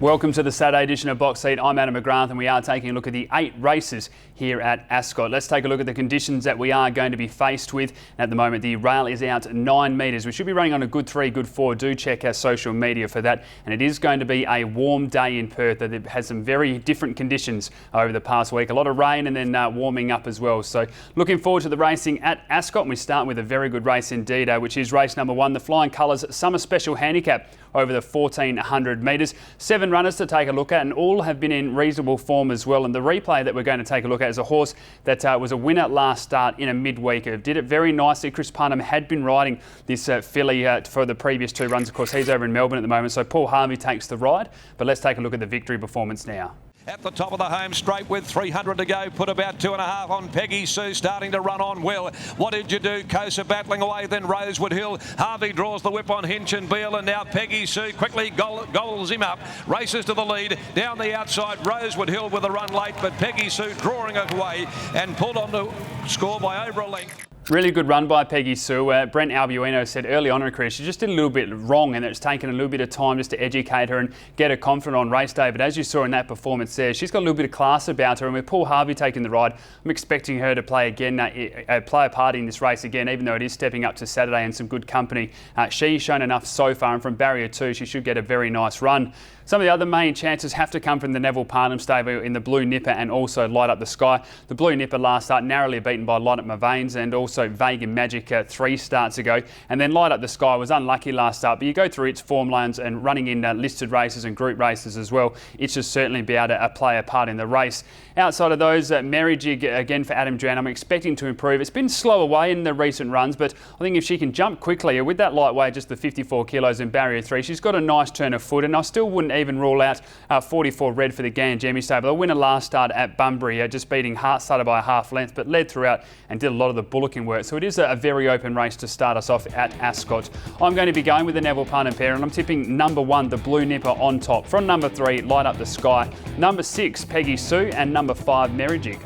Welcome to the Saturday edition of Box Seat. I'm Adam McGrath and we are taking a look at the 8 races here at Ascot. Let's take a look at the conditions that we are going to be faced with. At the moment, the rail is out 9 metres. We should be running on a good 3, good 4. Do check our social media for that. And it is going to be a warm day in Perth that has some very different conditions over the past week. A lot of rain and then warming up as well. So looking forward to the racing at Ascot. And we start with a very good race indeed, which is race number 1, the Flying Colours Summer Special Handicap over the 1400 metres. 7 runners to take a look at and all have been in reasonable form as well. And the replay that we're going to take a look at is a horse that was a winner last start in a midweek. It did it very nicely. Chris PARNHAM had been riding this filly for the previous 2 runs. Of course, he's over in Melbourne at the moment, so Paul Harvey takes the ride. But let's take a look at the victory performance now. At the top of the home straight with 300 to go, put about 2.5 on Peggy Sue, starting to run on well. What did you do? Kosa battling away, then Rosewood Hill. Harvey draws the whip on Hinch and Beale, and now Peggy Sue quickly goals him up. Races to the lead, down the outside, Rosewood Hill with a run late, but Peggy Sue drawing it away and pulled on to score by over a length. Really good run by Peggy Sue. Brent Albuino said early on in her career she just did a little bit wrong and it's taken a little bit of time just to educate her and get her confident on race day. But as you saw in that performance there, she's got a little bit of class about her, and with Paul Harvey taking the ride, I'm expecting her to play a part in this race again, even though it is stepping up to Saturday and some good company. She's shown enough so far, and from barrier 2 she should get a very nice run. Some of the other main chances have to come from the Neville Parnham stable in the Blue Nipper and also Light Up the Sky. The Blue Nipper last start narrowly beaten by Light Up My Veins and also Vegan Magic 3 starts ago. And then Light Up the Sky was unlucky last start, but you go through its form lines and running in listed races and group races as well, it should certainly be able to play a part in the race. Outside of those, MERRIJIG again for Adam Duran, I'm expecting to improve. It's been slow away in the recent runs, but I think if she can jump quickly with that lightweight, just the 54 kilos in barrier 3, she's got a nice turn of foot, and I still wouldn't even rule out 44 Red for the Ganjemi stable. A winner last start at Bunbury, just beating started by a half length, but led throughout and did a lot of the bullocking work. So it is a very open race to start us off at Ascot. I'm going to be going with the Neville Parnham pair, and I'm tipping number 1, the Blue Nipper on top. From number 3, Light Up the Sky. Number 6, Peggy Sue, and number 5, MERRIJIG.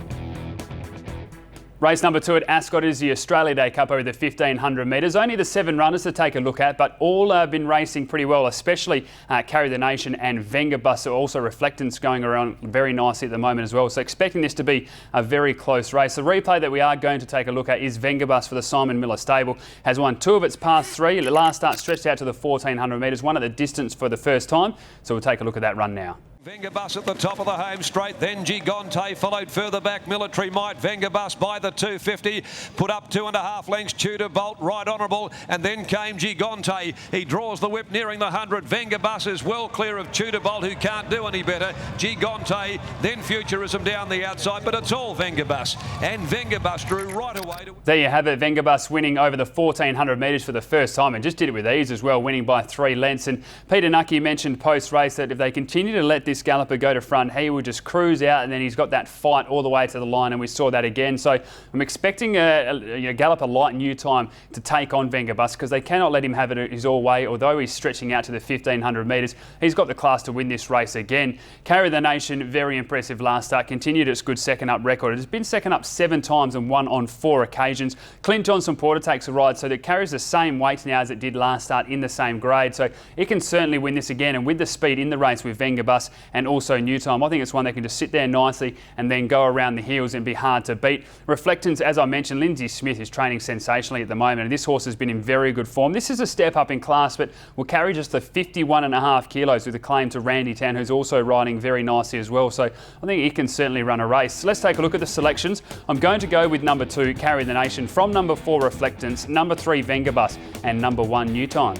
Race number 2 at Ascot is the Australia Day Cup over the 1500 metres. Only the 7 runners to take a look at, but all have been racing pretty well, especially Carry the Nation and VENGABUS, also Reflectance going around very nicely at the moment as well. So expecting this to be a very close race. The replay that we are going to take a look at is VENGABUS for the Simon Miller stable. Has won 2 of its past 3. The last start stretched out to the 1400 metres, won at the distance for the first time. So we'll take a look at that run now. VENGABUS at the top of the home straight, then Gigante followed further back, Military Might. VENGABUS by the 250, put up 2.5 lengths, Tudor Bolt, Right Honourable, and then came Gigante. He draws the whip nearing the 100. VENGABUS is well clear of Tudor Bolt, who can't do any better. Gigante, then Futurism down the outside, but it's all VENGABUS, and VENGABUS drew right away. There you have it, VENGABUS winning over the 1400 metres for the first time, and just did it with ease as well, winning by 3 lengths. And Peter Nucky mentioned post-race that if they continue to let this galloper go to front, he will just cruise out, and then he's got that fight all the way to the line, and we saw that again. So I'm expecting a galloper light new time to take on VENGABUS, because they cannot let him have it his all way. Although he's stretching out to the 1500 metres, he's got the class to win this race again. Carry the Nation, very impressive last start, continued its good second up record. It has been second up 7 times and won on 4 occasions. CLINT JOHNSTON-PORT takes a ride, so that it carries the same weight now as it did last start in the same grade. So it can certainly win this again, and with the speed in the race with VENGABUS and also new time, I think it's one that can just sit there nicely and then go around the heels and be hard to beat. Reflectance, as I mentioned, Lindsay Smith is training sensationally at the moment, and this horse has been in very good form. This is a step up in class, but will carry just the 51.5 kilos with a claim to Randy Town, who's also riding very nicely as well. So I think he can certainly run a race. Let's take a look at the selections. I'm going to go with number 2, Carry the Nation, from number 4, Reflectance, number 3, VENGABUS, and number 1, New Time.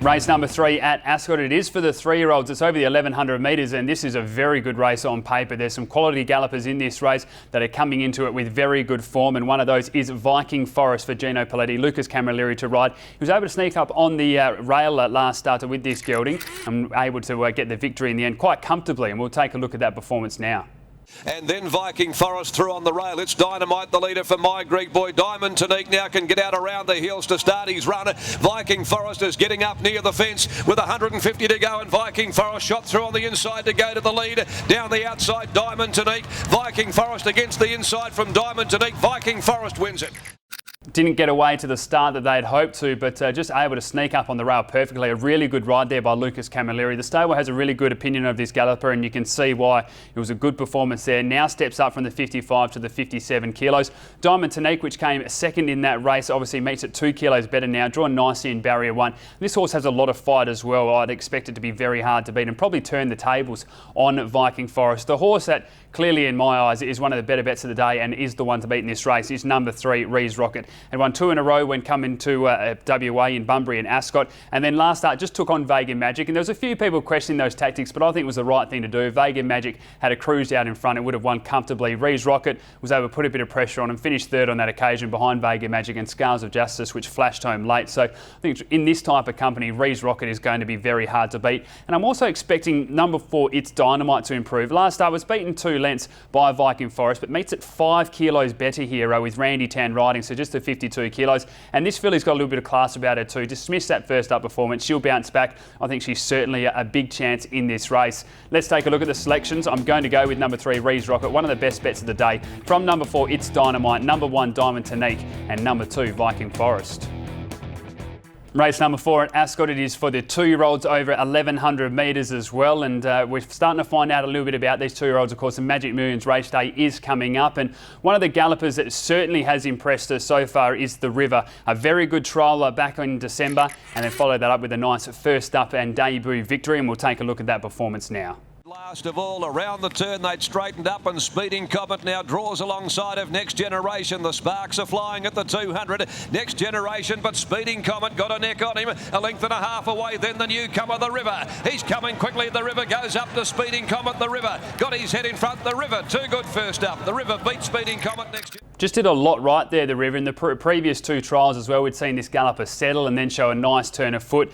Race number 3 at Ascot. It is for the 3-year-olds. It's over the 1100 metres, and this is a very good race on paper. There's some quality gallopers in this race that are coming into it with very good form, and one of those is Viking Forest for Gino Paletti. Lucas Camilleri to ride. He was able to sneak up on the rail last starter with this gelding and able to get the victory in the end quite comfortably, and we'll take a look at that performance now. And then Viking Forest through on the rail. It's Dynamite, the leader for My Greek Boy. Diamond Tonique now can get out around the heels to start his run. Viking Forest is getting up near the fence with 150 to go, and Viking Forest shot through on the inside to go to the lead. Down the outside, Diamond Tonique. Viking Forest against the inside from Diamond Tonique. Viking Forest wins it. Didn't get away to the start that they'd hoped to, but just able to sneak up on the rail perfectly. A really good ride there by Lucas Camilleri. The stable has a really good opinion of this galloper, and you can see why. It was a good performance there. Now steps up from the 55 to the 57 kilos. Diamond Tonique, which came second in that race, obviously makes it 2 kilos better now, drawn nicely in barrier 1. This horse has a lot of fight as well. I'd expect it to be very hard to beat and probably turn the tables on Viking Forest. The horse that clearly in my eyes is one of the better bets of the day and is the one to beat in this race is number 3, RHI'S Rocket. Had won 2 in a row when coming to WA in Bunbury and Ascot, and then last start just took on Vega Magic, and there was a few people questioning those tactics, but I think it was the right thing to do. Vega Magic had a cruise out in front and would have won comfortably. RHI'S Rocket was able to put a bit of pressure on and finished third on that occasion behind Vega Magic and Scars of Justice, which flashed home late. So I think in this type of company, RHI'S Rocket is going to be very hard to beat, and I'm also expecting number 4, It's Dynamite, to improve. Last start was beaten 2 lengths by Viking Forest, but meets it 5 kilos better here with Randy Tan riding, so just the 52 kilos. And this filly's got a little bit of class about her too. Dismiss that first up performance. She'll bounce back. I think she's certainly a big chance in this race. Let's take a look at the selections. I'm going to go with number 3, RHI'S Rocket, one of the best bets of the day. From number 4, It's Dynamite, number 1, Diamond Tonique, and number 2, Viking Forest. Race number 4 at Ascot, it is for the 2-year-olds over 1,100 metres as well, and we're starting to find out a little bit about these 2-year-olds. Of course, the Magic Millions race day is coming up, and one of the gallopers that certainly has impressed us so far is the River. A very good trial back in December, and then followed that up with a nice first up and debut victory, and we'll take a look at that performance now. Last of all, around the turn they'd straightened up, and Speeding Comet now draws alongside of Next Generation. The sparks are flying at the 200. Next Generation, but Speeding Comet got a neck on him, a length and a half away. Then the newcomer, the River. He's coming quickly. The River goes up to Speeding Comet. The River got his head in front. The River, too good first up. The River beat Speeding Comet next. Just did a lot right there, the River. In the previous 2 trials as well, we'd seen this galloper settle and then show a nice turn of foot.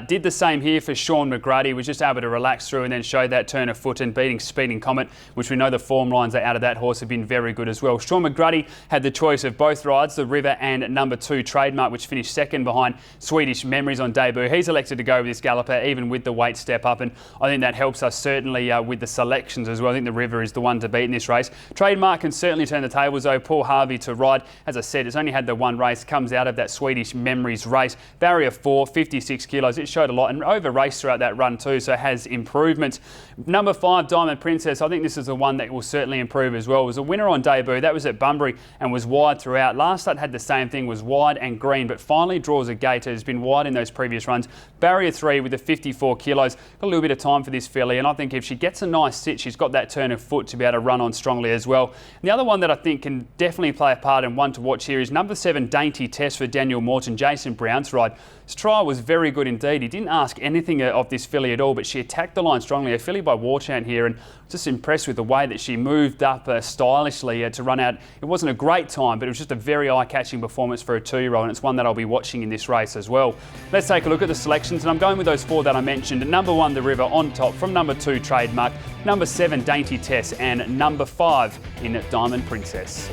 Did the same here for Shaun McGruddy. Was just able to relax through and then show that turn of foot and beating Speeding Comet, which we know the form lines out of that horse have been very good as well. Shaun McGruddy had the choice of both rides, the River and number 2, Trademark, which finished second behind Swedish Memories on debut. He's elected to go with this galloper, even with the weight step up, and I think that helps us certainly with the selections as well. I think the River is the one to beat in this race. Trademark can certainly turn the tables though. Paul Harvey to ride. As I said, it's only had the 1 race, comes out of that Swedish Memories race. Barrier 4, 56 kilos. It showed a lot and over raced throughout that run too, so has improvements. Number 5, Diamond Princess. I think this is the one that will certainly improve as well. It was a winner on debut. That was at Bunbury and was wide throughout. Last start had the same thing, was wide and green, but finally draws a gate. It has been wide in those previous runs. Barrier 3 with the 54 kilos. Got a little bit of time for this filly, and I think if she gets a nice sit, she's got that turn of foot to be able to run on strongly as well. And the other one that I think can definitely play a part and one to watch here is number 7, Dainty TESS for Daniel Morton, Jason Brown's ride. His trial was very good indeed. He didn't ask anything of this filly at all, but she attacked the line strongly. A filly by Warchant here, and just impressed with the way that she moved up stylishly to run out. It wasn't a great time, but it was just a very eye-catching performance for a 2-year-old, and it's one that I'll be watching in this race as well. Let's take a look at the selections, and I'm going with those 4 that I mentioned. Number 1, the River on top, from number 2, Trademark, number 7, Dainty TESS, and number 5 in Diamond Princess.